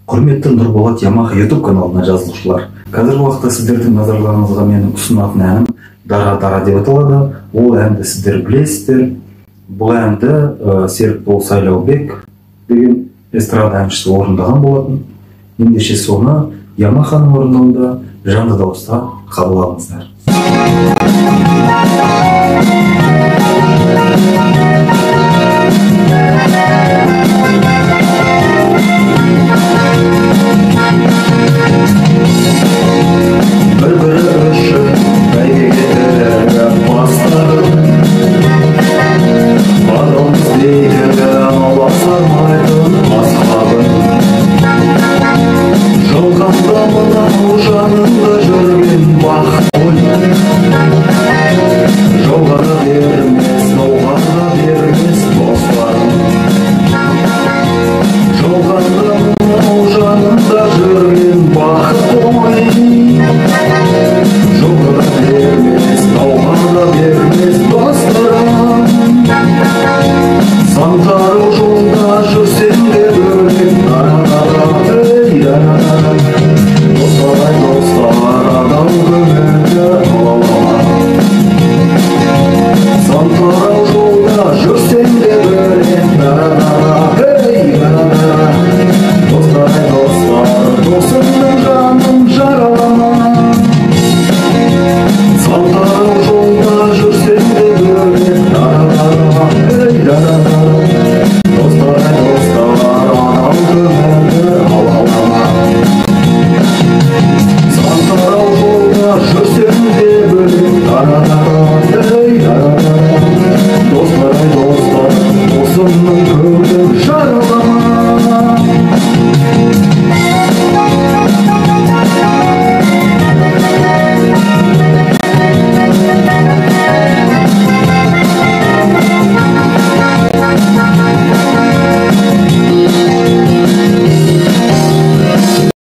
Құрметті Нұрболат Ямаха YouTube каналына жазылушылар. Қазіргі уақытта сіздердің назарларыңызға менің ұсынатын әнім Дара деп аталады. Ол әнді сіздер білесіздер. Бұл әнді Серікбол Сайлаубек деген эстрада әншісі орындаған болатын. Ендеше соны Ямаханың орындауында жанды дауыста қабыл алыңыздар.